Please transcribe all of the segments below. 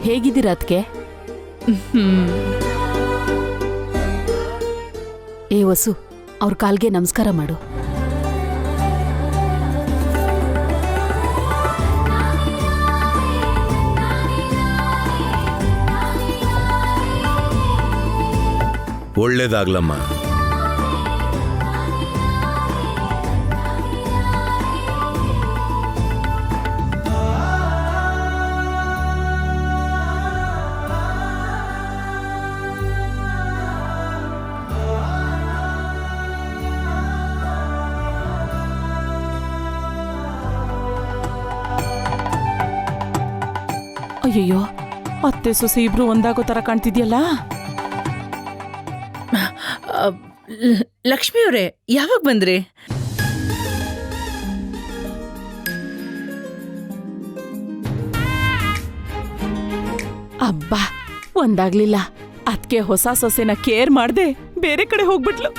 ಹೇಗಿದ್ದೀರ ಅದ್ಕೆ? ಏ ವಸು, ಅವ್ರ ಕಾಲ್ಗೆ ನಮಸ್ಕಾರ ಮಾಡು. ಒಳ್ಳೇದಾಗ್ಲಮ್ಮ. ಅಯ್ಯಯ್ಯೋ, ಅತ್ತೆ ಸೊಸೆ ಇಬ್ರು ಒಂದಾಗೋ ತರ ಕಾಣ್ತಿದ್ಯಲ್ಲ. ಲಕ್ಷ್ಮಿಯವರೇ, ಯಾವಾಗ ಬಂದ್ರಿ? ಅಬ್ಬಾ, ಒಂದಾಗ್ಲಿಲ್ಲ. ಅದ್ಕೆ ಹೊಸ ಸೊಸೆನ ಕೇರ್ ಮಾಡ್ದೆ ಬೇರೆ ಕಡೆ ಹೋಗ್ಬಿಟ್ಲು.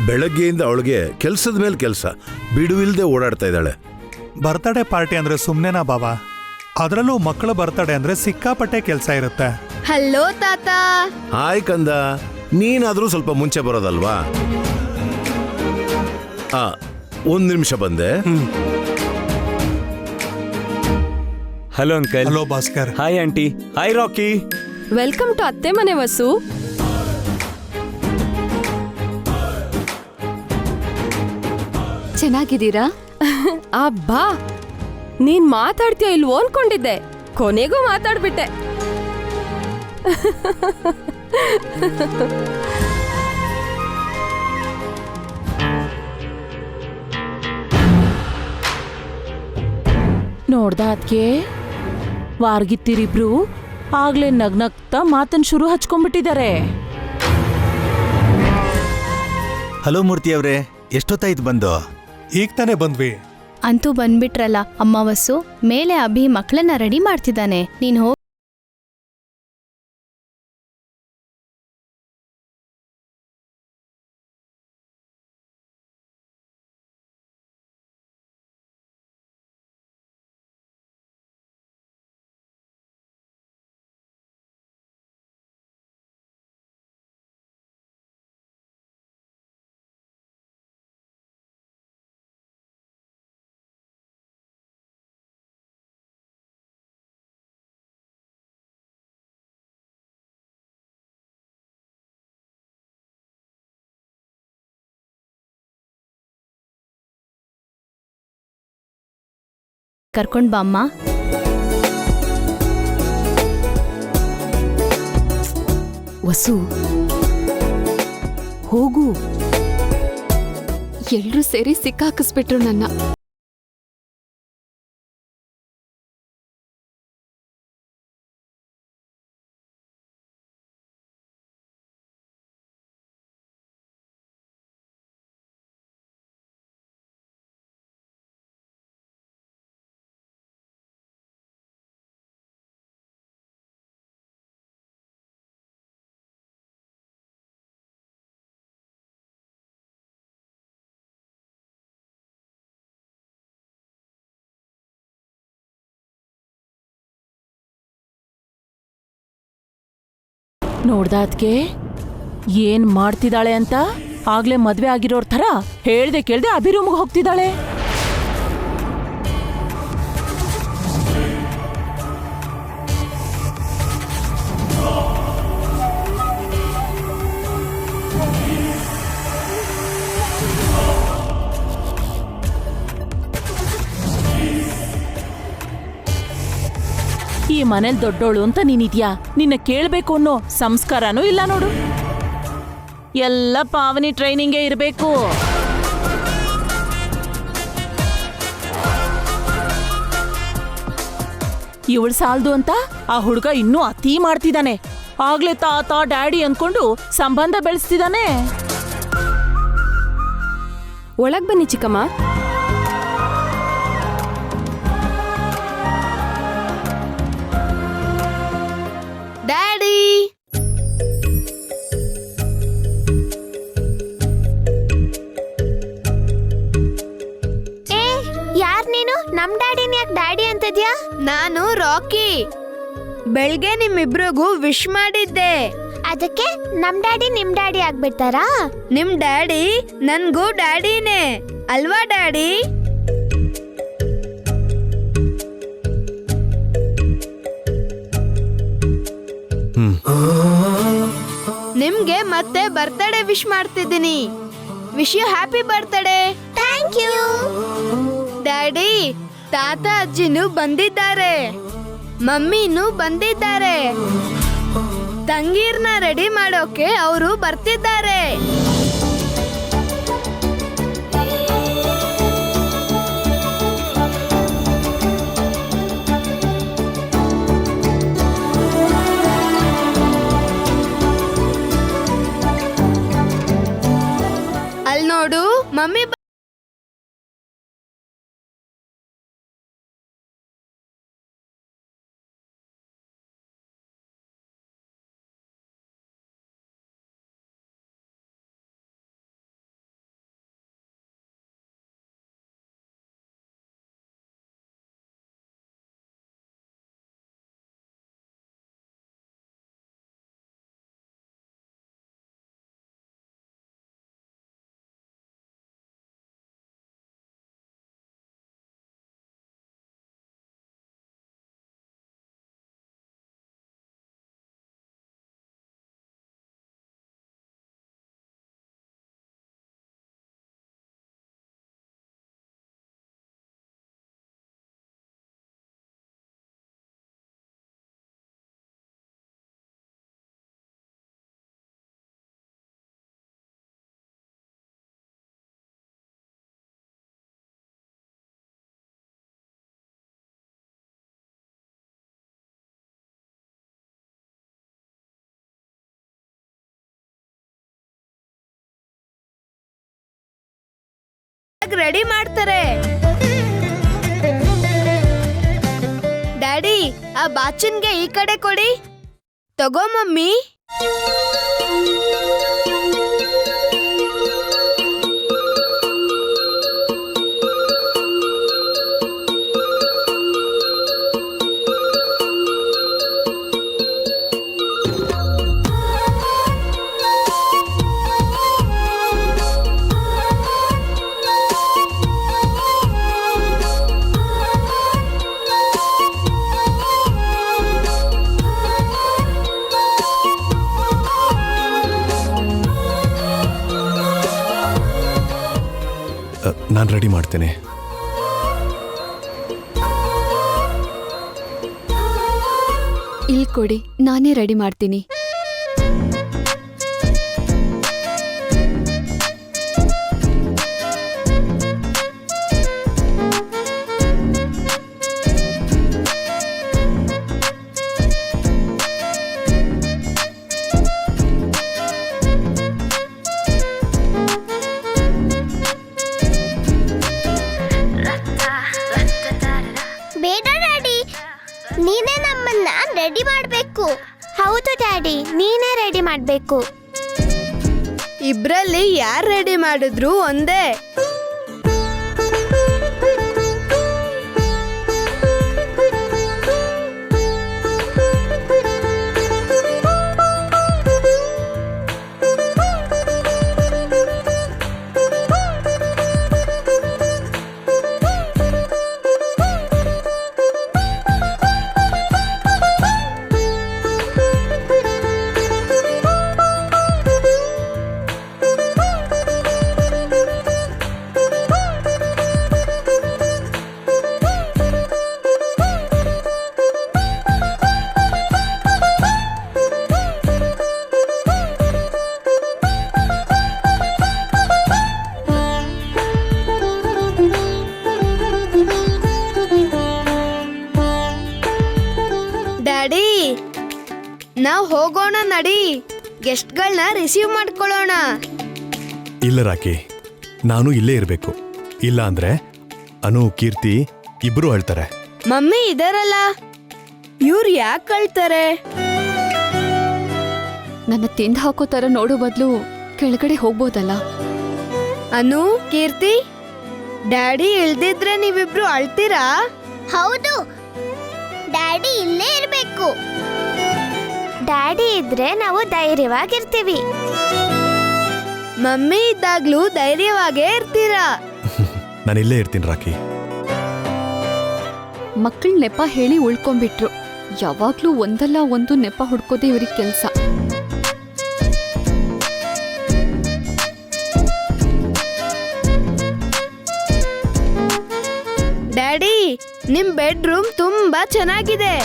ಬೆಳಗ್ಗೆಯಿಂದ ಅವಳಿಗೆ ಕೆಲ್ಸದ ಮೇಲೆ ಕೆಲಸ, ಬಿಡುವಿಲ್ದೆ ಓಡಾಡ್ತಾ ಇದ್ದಾಳೆ. ಬರ್ತ್ಡೇ ಪಾರ್ಟಿ ಅಂದ್ರೆ ಸುಮ್ನೆನಾ ಬಾಬಾ? ಅದರಲ್ಲೂ ಮಕ್ಕಳ ಬರ್ತ್ಡೇ ಅಂದ್ರೆ ಸಿಕ್ಕಾಪಟ್ಟೆ ಕೆಲಸ ಇರುತ್ತೆ. ಹಲೋ ತಾತ. ಹಾಯ್ ಕಂದ, ನೀನಾದ್ರೂ ಸ್ವಲ್ಪ ಮುಂಚೆ ಬರೋದಲ್ವಾ? ಒಂದ್ ನಿಮಿಷ ಬಂದೆ. Hello uncle. Hello Bhaskar. Hi aunty. Hi Rocky. Welcome to ಅತ್ತೆ ಮನೆ ವಸು. ಚೆನ್ನಾಗಿದ್ದೀರಾ? ಅಬ್ಬಾ, ನೀನ್ ಮಾತಾಡ್ತೀಯ ಇಲ್ವೋ ಅನ್ಕೊಂಡಿದ್ದೆ, ಕೊನೆಗೂ ಮಾತಾಡ್ಬಿಟ್ಟೆ. ನೋಡ್ದ ಅದ್ಕೆ, ವಾರ್ಗಿತ್ತಿರಿಬ್ರು ಆಗ್ಲೇ ನಗ್ನಗ್ತಾ ಮಾತನ್ ಶುರು ಹಚ್ಕೊಂಡ್ಬಿಟ್ಟಿದ್ದಾರೆ. ಹಲೋ ಮೂರ್ತಿ ಅವ್ರೆ, ಎಷ್ಟೊತ್ತಾಯ್ತು ಬಂದು? ಈಗ ತಾನೇ ಬಂದ್ವಿ. ಅಂತೂ ಬಂದ್ಬಿಟ್ರಲ್ಲ ಅಮ್ಮ ವಸು. ಮೇಲೆ ಅಭಿ ಮಕ್ಕಳನ್ನ ರೆಡಿ ಮಾಡ್ತಿದ್ದಾನೆ, ನೀನ್ ಹೋಗಿ. ಕರ್ಕೊಂಡ್ ಬಾಮ್ಮ. ವಸು, ಹೋಗು. ಎಲ್ರೂ ಸೇರಿ ಸಿಕ್ಕಾಕಿಸ್ಬಿಟ್ರು ನನ್ನ. ನೋಡ್ದ ಅದ್ಕೆ ಏನ್ ಮಾಡ್ತಿದ್ದಾಳೆ ಅಂತ? ಆಗ್ಲೇ ಮದ್ವೆ ಆಗಿರೋರ್ ಥರ ಹೇಳ್ದೆ ಕೇಳ್ದೆ ಅಭಿರೂಮ್ಗೆ ಹೋಗ್ತಿದ್ದಾಳೆ. ಈ ಮನೇಲಿ ದೊಡ್ಡೋಳು ಅಂತ ನೀನಿದ್ಯಾ, ನಿನ್ನ ಕೇಳ್ಬೇಕು ಅನ್ನೋ ಸಂಸ್ಕಾರನೂ ಇಲ್ಲ ನೋಡು. ಎಲ್ಲ ಪಾವನಿ ಟ್ರೈನಿಂಗೇ ಇರಬೇಕು. ಇವಳು ಸಾಲ್ದು ಅಂತ ಆ ಹುಡುಗ ಇನ್ನೂ ಅತಿ ಮಾಡ್ತಿದ್ದಾನೆ. ಆಗ್ಲೇ ತಾತ ಡ್ಯಾಡಿ ಅನ್ಕೊಂಡು ಸಂಬಂಧ ಬೆಳೆಸ್ತಿದ್ದಾನೆ. ಒಳಗ್ ಬನ್ನಿ ಚಿಕ್ಕಮ್ಮ. ಡ್ಯಾಡಿ, ಯಾರ್ ನೀನು? ನಮ್ ಡ್ಯಾಡಿನ ಯಾಕೆ ಡ್ಯಾಡಿ ಅಂತಿದ್ಯಾ? ನಾನು ರಾಕಿ. ಬೆಳ್ಗೆ ನಿಮ್ಮಿಬ್ರಿಗೂ ವಿಶ್ ಮಾಡಿದ್ದೆ. ಅದಕ್ಕೆ ನಮ್ ಡ್ಯಾಡಿ ನಿಮ್ ಡ್ಯಾಡಿ ಆಗ್ಬಿಡ್ತಾರಾ? ನಿಮ್ ಡ್ಯಾಡಿ ನನ್ಗೂ ಡ್ಯಾಡಿನೇ ಅಲ್ವಾ ಡ್ಯಾಡಿ? ನಿಮ್ಗೆ ಮತ್ತೆ ಬರ್ತ್ಡೇ ವಿಶ್ ಮಾಡ್ತಿದ್ದೀನಿ. Wish you happy birthday. Thank you. Daddy, ತಾತ ಅಜ್ಜಿನೂ ಬಂದಿದ್ದಾರೆ, ಮಮ್ಮಿನೂ ಬಂದಿದ್ದಾರೆ. ತಂಗೀರ್ನ ರೆಡಿ ಮಾಡೋಕೆ ಅವರು ಬರ್ತಿದ್ದಾರೆ. ಅಲ್ಲಿ ನೋಡು, ಮಮ್ಮಿ ರೆಡಿ ಮಾಡ್ತಾರೆ. ಡ್ಯಾಡಿ, ಆ ಬಾಚನ್ಗೆ ಈ ಕಡೆ ಕೊಡಿ. ತಗೋ ಮಮ್ಮಿ. ನಾನು ರೆಡಿ ಮಾಡ್ತೇನೆ. ಇಲ್ಲಿ ಕೊಡಿ, ನಾನೇ ರೆಡಿ ಮಾಡ್ತೀನಿ. ಬೇಡ ಡ್ಯಾಡಿ, ನೀನೇ ನಮ್ಮನ್ನ ರೆಡಿ ಮಾಡ್ಬೇಕು. ಹೌದು ಡ್ಯಾಡಿ, ನೀನೇ ರೆಡಿ ಮಾಡ್ಬೇಕು. ಇಬ್ರಲ್ಲಿ ಯಾರು ರೆಡಿ ಮಾಡಿದ್ರು ಒಂದೇ. ಡ್ಯಾಡಿ, ನಾವ್ ಹೋಗೋಣ ನಡಿ. ಗೆಸ್ಟ್ಗಳನ್ನ ರಿಸೀವ್ ಮಾಡ್ಕೊಳ್ಳೋಣ. ಇಲ್ಲ ರಾಕಿ, ನಾನು ಇಲ್ಲೇ ಇರಬೇಕು. ಇಲ್ಲ ಅಂದ್ರೆ ಅನು, ಕೀರ್ತಿ ಇಬ್ರು ಅಳ್ತಾರೆ. ಮಮ್ಮಿ ಇದಾರಲ್ಲ, ಇವ್ರು ಯಾಕೆ ಅಳ್ತಾರೆ? ನನ್ನ ತಿಂದು ಹಾಕೋ ತರ ನೋಡೋ ಬದಲು ಕೆಳಗಡೆ ಹೋಗ್ಬೋದಲ್ಲ. ಅನು, ಕೀರ್ತಿ, ಡ್ಯಾಡಿ ಇಳ್ದಿದ್ರೆ ನೀವಿಬ್ರು ಅಳ್ತೀರಾ? ಹೌದು, ಡ್ಯಾಡಿ ಇಲ್ಲೇ ಇರ್ಬೇಕು. ಡ್ಯಾಡಿ ಇದ್ರೆ ನಾವು ಧೈರ್ಯವಾಗಿರ್ತೀವಿ. ಮಮ್ಮಿ ಇದ್ದಾಗ್ಲೂ ಧೈರ್ಯವಾಗೇ ಇರ್ತೀರಾ. ನಾನು ಇಲ್ಲೇ ಇರ್ತೀನಿ ರಾಕಿ. ಮಕ್ಕಳ ನೆಪ ಹೇಳಿ ಉಳ್ಕೊಂಡ್ಬಿಟ್ರು. ಯಾವಾಗ್ಲೂ ಒಂದಲ್ಲ ಒಂದು ನೆಪ ಹುಡ್ಕೋದೇ ಇವ್ರಿಗೆ ಕೆಲ್ಸ. ಡ್ಯಾಡಿ, ನಿಮ್ ಬೆಡ್ರೂಮ್ ತುಂಬಾ ಚೆನ್ನಾಗಿದೆ.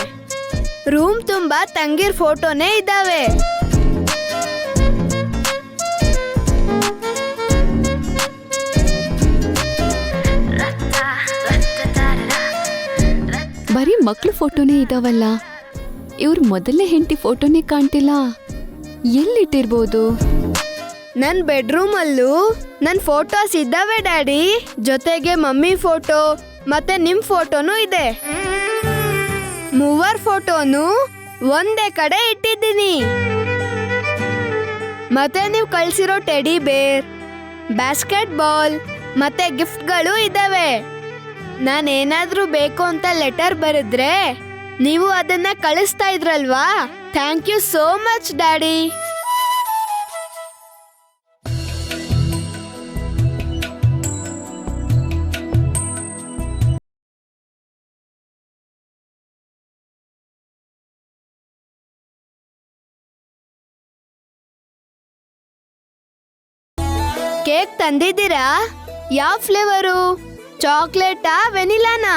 ರೂಮ್ ತುಂಬಾ ತಂಗಿರ್ ಫೋಟೋನೇ ಇದ್ದಾವೆ. ಬರೀ ಮಕ್ಳು ಫೋಟೋನೇ ಇದಾವಲ್ಲ, ಇವ್ರ ಮೊದಲನೇ ಹೆಂಡತಿ ಫೋಟೋನೇ ಕಾಣ್ತಿಲ್ಲ. ಎಲ್ಲಿಟ್ಟಿರ್ಬೋದು? ನನ್ ಬೆಡ್ರೂಮ್ ಅಲ್ಲೂ ನನ್ ಫೋಟೋಸ್ ಇದ್ದಾವೆ ಡ್ಯಾಡಿ. ಜೊತೆಗೆ ಮಮ್ಮಿ ಫೋಟೋ ಮತ್ತೆ ನಿಮ್ ಫೋಟೋನು ಇದೆ. ಮೂವರ್ ಫೋಟೋನು ಒಂದೇ ಕಡೆ ಇಟ್ಟಿದ್ದೀನಿ. ಮತ್ತೆ ನೀವು ಕಳ್ಸಿರೋ ಟೆಡಿ ಬೇರ್, ಬ್ಯಾಸ್ಕೆಟ್ ಬಾಲ್ ಮತ್ತೆ ಗಿಫ್ಟ್ಗಳು ಇದ್ದಾವೆ. ನಾನೇನಾದ್ರೂ ಬೇಕು ಅಂತ ಲೆಟರ್ ಬರೆದ್ರೆ ನೀವು ಅದನ್ನ ಕಳಿಸ್ತಾ ಇದ್ರಲ್ವಾ? Thank you so much daddy. Cake ತಂದಿದ್ದೀರಾ? ಯಾವ ಫ್ಲೇವರು? ಚಾಕ್ಲೇಟಾ ವೆನಿಲಾನಾ?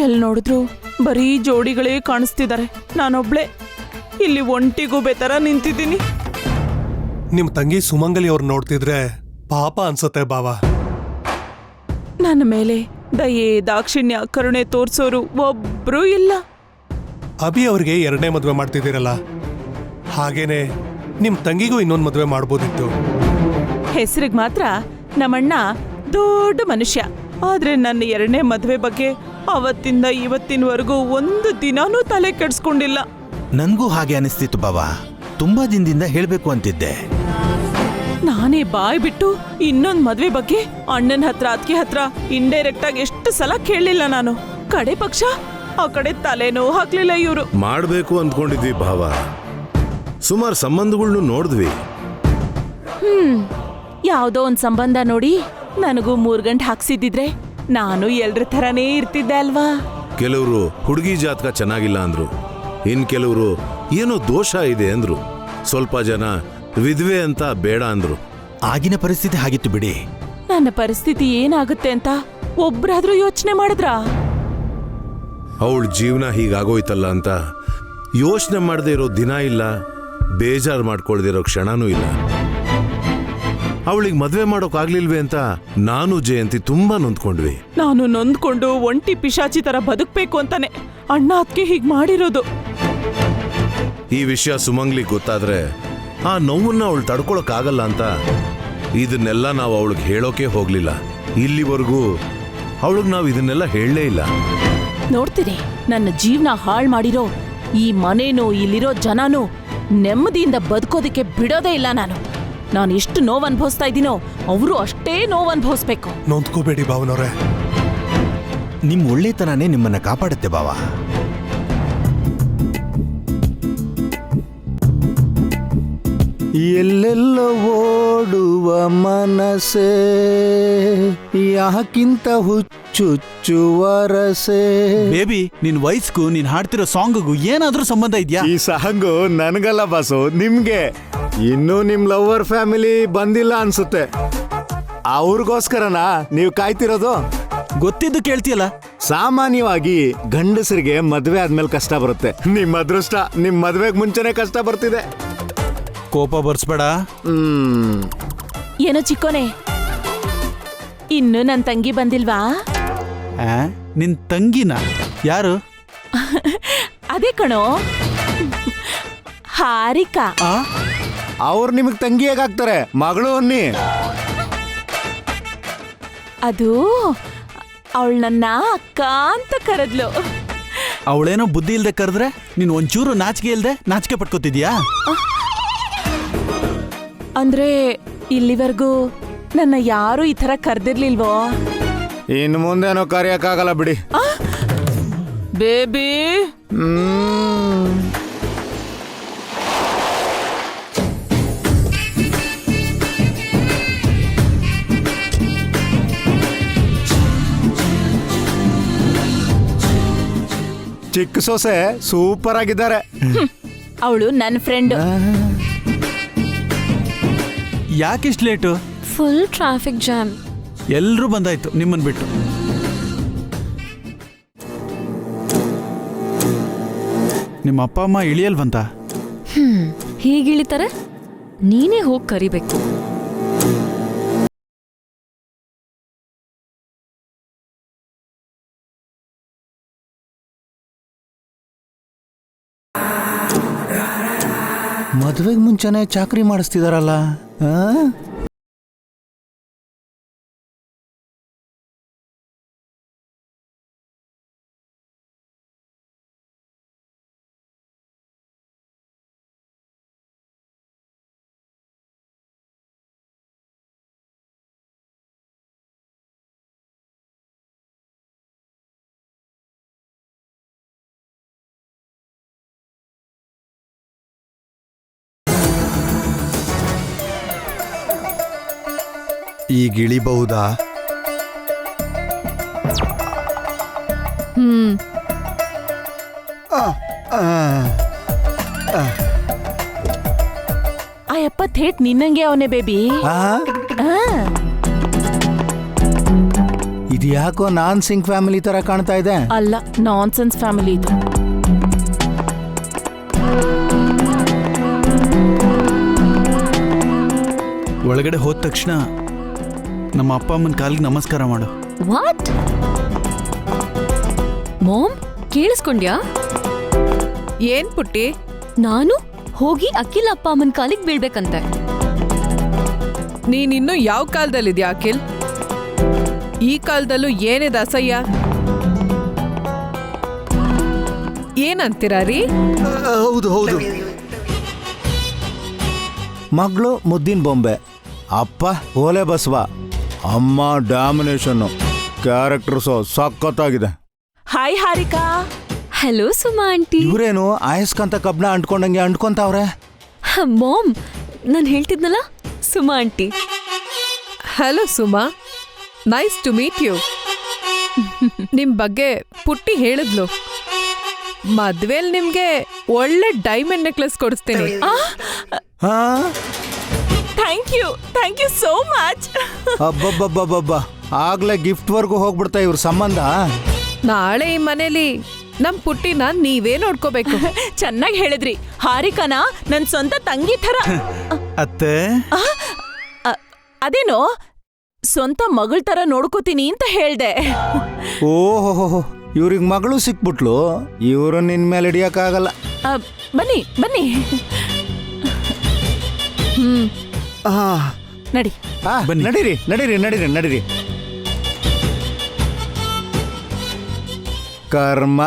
ಎಲ್ಲಿ ನೋಡಿದ್ರು ಬರೀ ಜೋಡಿಗಳೇ ಕಾಣಿಸ್ತಿದ್ದಾರೆ. ನಾನೊಬ್ಳೆ ಇಲ್ಲಿ ಒಂಟಿಗೂಬೆ ತರ ನಿಂತಿದ್ದೀನಿ. ನಿಮ್ ತಂಗಿ ಸುಮಂಗಲಿ ಅವ್ರು ನೋಡ್ತಿದ್ರೆ ಪಾಪ ಅನ್ಸುತ್ತೆ ಬಾವ. ನನ್ನ ಮೇಲೆ ದಯೆ, ದಾಕ್ಷಿಣ್ಯ, ಕರುಣೆ ತೋರ್ಸೋರು ಒಬ್ರೂ ಇಲ್ಲ. ಅಭಿ ಅವ್ರಿಗೆ 2ನೇ ಮದ್ವೆ ಮಾಡ್ತಿದ್ದೀರಲ್ಲ, ಹಾಗೇನೆ ನಿಮ್ ತಂಗಿಗೂ ಇನ್ನೊಂದು ಮದ್ವೆ ಮಾಡ್ಬೋದಿತ್ತು. ಹೆಸರಿಗೆ ಮಾತ್ರ ನಮ್ಮಣ್ಣ ದೊಡ್ಡ ಮನುಷ್ಯ. ಆದ್ರೆ ನನ್ನ 2ನೇ ಮದ್ವೆ ಬಗ್ಗೆ ಅವತ್ತಿಂದ ಇವತ್ತಿನವರೆಗೂ ಒಂದು ದಿನಾನೂ ತಲೆ ಕೆಡ್ಸ್ಕೊಂಡಿಲ್ಲ. ನನ್ಗೂ ಹಾಗೆ ಅನಿಸ್ತಿತ್ತು ಬಾವ. ತುಂಬಾ ದಿನದಿಂದ ಹೇಳ್ಬೇಕು ಅಂತಿದ್ದೆ. ನಾನೇ ಬಾಯ್ ಬಿಟ್ಟು ಇನ್ನೊಂದ್ ಮದ್ವೆ ಬಗ್ಗೆ ಅಣ್ಣನ ಹತ್ರ, ಅದ್ಕೆ ಹತ್ರ ಇಂಡೈರೆಕ್ಟ್ ಆಗಿ ಎಷ್ಟು ಸಲ ಕೇಳಲಿಲ್ಲ ನಾನು. ಕಡೆ ಪಕ್ಷ ಆ ಕಡೆ ತಲೆನೋ ಹಾಕ್ಲಿಲ್ಲ ಇವ್ರು. ಮಾಡ್ಬೇಕು ಅಂದ್ಕೊಂಡಿದ್ವಿ ಭಾವ. ಸುಮಾರು ಸಂಬಂಧಗಳ್ನು ನೋಡಿದ್ವಿ. ಯಾವ್ದೋ ಒಂದ್ ಸಂಬಂಧ ನೋಡಿ ನನಗೂ 3 ಗಂಟೆ ಹಾಕ್ಸಿದ್ದಿದ್ರೆ ನಾನು ಎಲ್ರ ಥರನೇ ಇರ್ತಿದ್ದೆ ಅಲ್ವಾ. ಕೆಲವರು ಹುಡುಗಿ ಜಾತಕ ಚೆನ್ನಾಗಿಲ್ಲ ಅಂದ್ರು, ಇನ್ ಕೆಲವರು ಏನೋ ದೋಷ ಇದೆ ಅಂದ್ರು, ಸ್ವಲ್ಪ ಜನ ವಿಧವೆ ಅಂತ ಬೇಡ ಅಂದ್ರು. ಆಗಿನ ಪರಿಸ್ಥಿತಿ ಹಾಗಿತ್ತು ಬಿಡಿ. ನನ್ನ ಪರಿಸ್ಥಿತಿ ಏನಾಗುತ್ತೆ ಅಂತ ಒಬ್ರಾದ್ರೂ ಯೋಚನೆ ಮಾಡಿದ್ರಾ? ಅವಳ ಜೀವನ ಹೀಗಾಗೋಯ್ತಲ್ಲ ಅಂತ ಯೋಚನೆ ಮಾಡದೇ ಇರೋ ದಿನ ಇಲ್ಲ, ಬೇಜಾರು ಮಾಡ್ಕೊಳ್ದಿರೋ ಕ್ಷಣನೂ ಇಲ್ಲ. ಅವಳಿಗೆ ಮದ್ವೆ ಮಾಡೋಕ್ಕಾಗ್ಲಿಲ್ವೇ ಅಂತ ನಾನು ಜಯಂತಿ ತುಂಬಾ ನೊಂದ್ಕೊಂಡ್ವಿ. ನಾನು ನೊಂದ್ಕೊಂಡು ಒಂಟಿ ಪಿಶಾಚಿ ತರ ಬದುಕ್ಬೇಕು ಅಂತಾನೆ ಅಣ್ಣ ಅದಕ್ಕೆ ಹೀಗ್ ಮಾಡಿರೋದು. ಈ ವಿಷಯ ಸುಮಂಗ್ಲಿಗೆ ಗೊತ್ತಾದ್ರೆ ಆ ನೋವನ್ನ ಅವಳು ತಡ್ಕೊಳಕ್ಕಾಗಲ್ಲ ಅಂತ ಇದನ್ನೆಲ್ಲ ನಾವು ಅವಳಿಗೆ ಹೇಳೋಕೆ ಹೋಗ್ಲಿಲ್ಲ. ಇಲ್ಲಿವರೆಗೂ ಅವಳಿಗೆ ನಾವು ಇದನ್ನೆಲ್ಲ ಹೇಳಲೇ ಇಲ್ಲ. ನೋಡ್ತೀನಿ, ನನ್ನ ಜೀವನ ಹಾಳು ಮಾಡಿರೋ ಈ ಮನೇನೋ ಇಲ್ಲಿರೋ ಜನನೂ ನೆಮ್ಮದಿಯಿಂದ ಬದುಕೋದಿಕ್ಕೆ ಬಿಡೋದೇ ಇಲ್ಲ ನಾನು. ನಾನು ಎಷ್ಟು ನೋವು ಅನುಭವಿಸ್ತಾ ಇದ್ದೀನೋ ಅವರು ಅಷ್ಟೇ ನೋವು ಅನುಭವಿಸ್ಬೇಕು. ನೊಂದ್ಕೋಬೇಡಿ ಭಾವನವ್ರೆ. ನಿಮ್ ಒಳ್ಳೆತನನೇ ನಿಮ್ಮನ್ನ ಕಾಪಾಡುತ್ತೆ ಬಾವ. ಎಲ್ಲೆಲ್ಲೋ ಓಡುವ ಮನಸ್ಸೇ ಯಾಕಿಂತ ಹುಚ್ಚುಚ್ಚುವರಸೆ. ಬೇಬಿ, ನಿನ್ ವಯಸ್ಗೂ ನೀನ್ ಹಾಡ್ತಿರೋ ಸಾಂಗ್ಗೂ ಏನಾದ್ರೂ ಸಂಬಂಧ ಇದ್ಯಾ? ಈ ಸಾಂಗು ನನಗಲ್ಲ ಬಾಸು, ನಿಮ್ಗೆ. ಇನ್ನೂ ನಿಮ್ ಲವರ್ ಫ್ಯಾಮಿಲಿ ಬಂದಿಲ್ಲ ಅನ್ಸುತ್ತೆ. ಅವ್ರಿಗೋಸ್ಕರನಾ ನೀವು ಕಾಯ್ತಿರೋದು? ಗೊತ್ತಿದ್ದು ಕೇಳ್ತಿಯಲ್ಲ. ಸಾಮಾನ್ಯವಾಗಿ ಗಂಡಸರಿಗೆ ಮದ್ವೆ ಆದ್ಮೇಲೆ ಕಷ್ಟ ಬರುತ್ತೆ. ನಿಮ್ ಅದೃಷ್ಟ ನಿಮ್ ಮದ್ವೆಗ್ ಮುಂಚೆನೆ ಕಷ್ಟ ಬರ್ತಿದೆ. ಕೋಪ ಬರ್ಸ್ಬೇಡ. ಏನೋ ಚಿಕ್ಕೋನೆ, ಇನ್ನು ನನ್ ತಂಗಿ ಬಂದಿಲ್ವಾ? ನಿನ್ ತಂಗಿನ? ಯಾರು? ಅದೇ ಕಣೋ, ಹಾರಿಕಾ. ಅವ್ರು ನಿಮಗ್ ತಂಗಿ ಹೇಗಾಗ್ತಾರೆ? ಮಗಳು ಅನ್ನಿ. ಅದು ಅವಳು ನನ್ನ ಅಕ್ಕ ಅಂತ ಕರೆದ್ಲು. ಅವಳೇನೋ ಬುದ್ಧಿ ಇಲ್ದೆ ಕರೆದ್ರೆ ನೀನ್ ಒಂಚೂರು ನಾಚಿಕೆ ಇಲ್ದೆ ನಾಚಿಕೆ ಪಟ್ಕೋತಿದ್ಯಾ? ಅಂದ್ರೆ ಇಲ್ಲಿವರೆಗೂ ನನ್ನ ಯಾರು ಈ ತರ ಕರ್ದಿರ್ಲಿಲ್ವೋ? ಇನ್ನು ಮುಂದೇನೋ ಕರೆಯಕ್ಕಾಗಲ್ಲ ಬಿಡಿ. ಬೇಬಿ, ಚಿಕ್ಕ ಸೊಸೆ ಸೂಪರ್ ಆಗಿದ್ದಾರೆ. ಅವಳು ನನ್ನ ಫ್ರೆಂಡ್. ಯಾಕಿಷ್ಟು ಲೇಟು? Full traffic jam. ಎಲ್ರೂ ಬಂದಾಯ್ತು ನಿಮ್ಮನ್ ಬಿಟ್ಟು. ನಿಮ್ಮ ಅಪ್ಪ ಅಮ್ಮ ಇಳಿಯಲ್ವಂತ? ಹೀಗಿಳಿತಾರೆ, ನೀನೇ ಹೋಗಿ ಕರಿಬೇಕು. ಮದ್ವೆಗ್ ಮುಂಚೆನೆ ಚಾಕ್ರಿ ಮಾಡಿಸ್ತಿದಾರಲ್ಲ. ಈಗ ಇಳಿಬಹುದಾ? ಅಯ್ಯಪ್ಪ, ಥೇಟ್ ನಿನ್ನಂಗೆ ಅವನೇ ಬೇಬಿ. ಇದು ಯಾಕೋ ನಾನ್ ಸಿಂಗ್ ಫ್ಯಾಮಿಲಿ ತರ ಕಾಣ್ತಾ ಇದೆ. ಅಲ್ಲ, ನಾನ್ಸೆನ್ಸ್ ಫ್ಯಾಮಿಲಿ ಇದು. ಒಳಗಡೆ ಹೋದ ತಕ್ಷಣ ನಮ್ಮ ಅಪ್ಪ ಅಮ್ಮನ ಕಾಲಿಗೆ ನಮಸ್ಕಾರ ಮಾಡು. ವಾಟ್ ಮಾಮ್, ಕೇಳಿಸ್ಕೊಂಡ್ಯಾ? ಏನ್ ಪುಟ್ಟಿ? ನಾನು ಹೋಗಿ ಅಖಿಲ್ ಅಪ್ಪ ಅಮ್ಮನ ಕಾಲಿಗೆ ಬೀಳ್ಬೇಕಂತೆ. ನೀನಿನ್ನು ಯಾವ ಕಾಲದಲ್ಲಿದ್ಯಾ ಅಖಿಲ್? ಈ ಕಾಲದಲ್ಲೂ ಏನಿದೆ ಅಸಹ್ಯ? ಏನಂತೀರಾ ರೀ? ಹೌದು ಹೌದು. ಮಗಳು ಮುದ್ದಿನ ಬೊಂಬೆ, ಅಪ್ಪ ಓಲೆ ಬಸವ, ಅಮ್ಮ ಡಾಮಿನೇಷನ್. ಕ್ಯಾರೆಕ್ಟರ್ಸು ಸಖತ್ತಾಗಿದೆ. Hi Harika. Hello Suma aunty. ಇವ್ರೇನು ಆಯಸ್ಕಂತ ಕಬ್ನ ಅಂಟ್ಕೊಂಡಂಗೆ ಅಂಟ್ಕೊಂತಾವ್ರೆ. ಮಾಮ್, ನಾನು ಹೇಳ್ತಿದ್ನಲ್ಲ, Suma aunty. Hello Suma, nice to meet you. ನಿಮ್ ಬಗ್ಗೆ ಪುಟ್ಟಿ ಹೇಳಿದ್ಲು. ಮದ್ವೆಲ್ ನಿಮ್ಗೆ ಒಳ್ಳೆ ಡೈಮಂಡ್ ನೆಕ್ಲೆಸ್ ಕೊಡಿಸ್ತೇನೆ. Thank you so much. ಅಬ್ಬಬ್ಬಬ್ಬಬ್ಬ, ಆಗ್ಲೇ ಗಿಫ್ಟ್ ವರ್ಗೂ ಹೋಗ್ಬಿಡ್ತಾ ಇವ್ರ ಸಂಬಂಧ. ನಾಳೆ ಈ ಮನೇಲಿ ನಮ್ ಪುಟ್ಟಿನ ನೀವೇ ನೋಡ್ಕೋಬೇಕು. ಚೆನ್ನಾಗಿ ಹೇಳಿದ್ರಿ. ಹಾರಿಕಾನ ನನ್ ಸ್ವಂತ ತಂಗಿ ಥರ. ಅತ್ತೆ, ಅದೇನೋ ಸ್ವಂತ ಮಗಳ ತರ ನೋಡ್ಕೋತೀನಿ ಅಂತ ಹೇಳ್ದೆ. ಓಹೋ, ಇವ್ರಿಗೆ ಮಗಳು ಸಿಕ್ಬಿಟ್ಲು. ಇವರು ನಿನ್ ಮೇಲೆ ಹಿಡಿಯಕ್ಕಾಗಲ್ಲ. ಬನ್ನಿ ಬನ್ನಿ. ನಡಿ. ನಡೀರಿ ನಡೀರಿ ನಡೀರಿ ನಡೀರಿ. ಕರ್ಮ.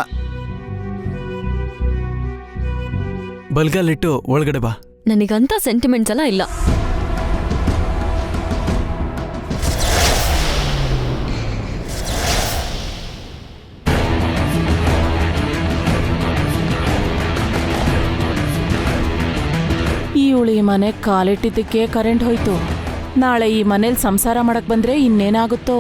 ಬಲ್ಗಾಲಿಟ್ಟು ಒಳಗಡೆ ಬಾ. ನನಗಂತ ಸೆಂಟಿಮೆಂಟ್ಸ್ ಎಲ್ಲ ಇಲ್ಲ. ಇವಳು ಈ ಮನೆ ಕಾಲಿಟ್ಟಿದ್ದಕ್ಕೆ ಕರೆಂಟ್ ಹೋಯ್ತು. ನಾಳೆ ಈ ಮನೇಲಿ ಸಂಸಾರ ಮಾಡಕ್ ಬಂದ್ರೆ ಇನ್ನೇನಾಗುತ್ತೋ.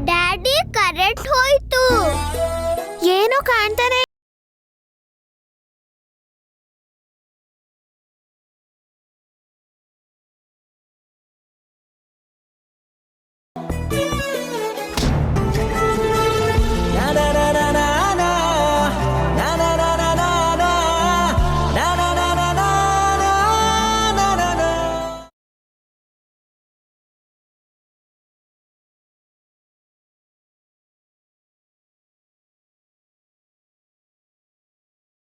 ಡ್ಯಾಡಿ ಕರೆಂಟ್ ಹೋಯ್ತು. ಏನೂ ಕಾಣ್ತಾನೆ